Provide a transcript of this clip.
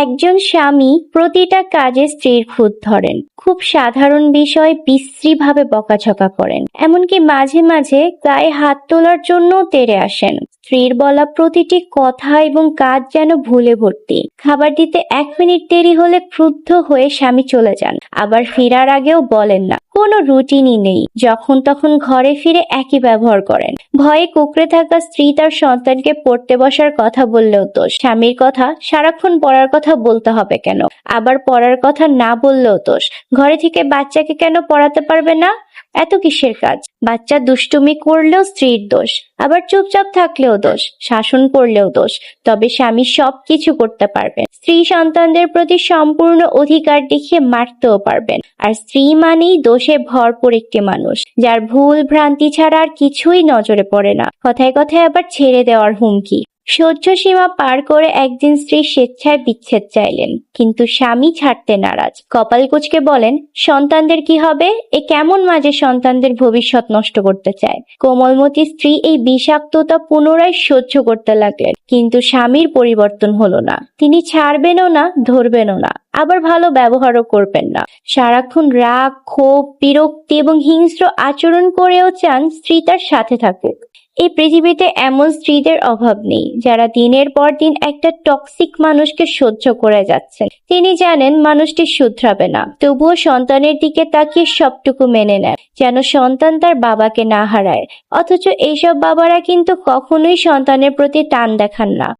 একজন স্বামী প্রতিটা কাজে স্ত্রীর খুঁত ধরেন, খুব সাধারণ বিষয় বিশ্রীভাবে বকাঝকা করেন, এমনকি মাঝে মাঝে গায়ে হাত তোলার জন্য তেড়ে আসেন। স্ত্রীর বলা প্রতিটি কথা এবং কাজ যেন ভুলে ভর্তি। খাবার দিতে 1 মিনিট দেরি হলে ক্রুদ্ধ হয়ে স্বামী চলে যান, আবার ফেরার আগেও বলেন না। কোনো রুটিনই নেই, যখন তখন ঘরে ফিরে একই ব্যবহার করেন। ভয়ে কুঁকড়ে থাকা স্ত্রী তার সন্তানকে পড়তে বসার কথা বললেও দোষ। স্বামীর কথা সারাক্ষণ পড়ার কথা বলতে হবে কেন? আবার পড়ার কথা না বললেও দোষ। ঘরে থেকে বাচ্চাকে কেন পড়াতে পারবে না? এত কিসের কাজ? বাচ্চা দুষ্টুমি করলেও স্ত্রীর দোষ, আবার চুপচাপ থাকলেও দোষ, শাসন করলেও দোষ। তবে স্বামী সবকিছু করতে পারবেন। স্ত্রী সন্তানদের প্রতি সম্পূর্ণ অধিকার দেখিয়ে মারতেও পারবেন। আর স্ত্রী মানেই দোষে ভরপুর একটি মানুষ, যার ভুল ভ্রান্তি ছাড়া আর কিছুই নজরে পড়ে না। কথায় কথায় আবার ছেড়ে দেওয়ার হুমকি। সহ্য সীমা পার করে একদিন স্ত্রী স্বেচ্ছায় বিচ্ছেদ চাইলেন, কিন্তু স্বামী ছাড়তে নারাজ। কপাল কুঁচকে বলেন, সন্তানদের কি হবে? এ কেমন মাঝে সন্তানদের ভবিষ্যৎ নষ্ট করতে চায়। কোমলমতি স্ত্রী এই বিষাক্ততা পুনরায় সহ্য করতে লাগলেন, কিন্তু স্বামীর পরিবর্তন হলো না। তিনি ছাড়বেনও না, ধরবেনও না, আবার ভালো ব্যবহারও করবেন না। সারাক্ষণ রাগ, ক্ষোভ, বিরক্তি এবং হিংস্র আচরণ করেও চান স্ত্রী তার সাথে থাকুক। এই পৃথিবীতে এমন স্ত্রীদের অভাব নেই, যারা দিনের পর দিন একটা টক্সিক মানুষকে সহ্য করে যাচ্ছেন। তিনি জানেন মানুষটি শুধরাবে না, তবুও সন্তানের দিকে তাকিয়ে সবটুকু মেনে নেন, যেন সন্তান তার বাবাকে না হারায়। অথচ এইসব বাবারা কিন্তু কখনোই সন্তানের প্রতি টান দেখান না।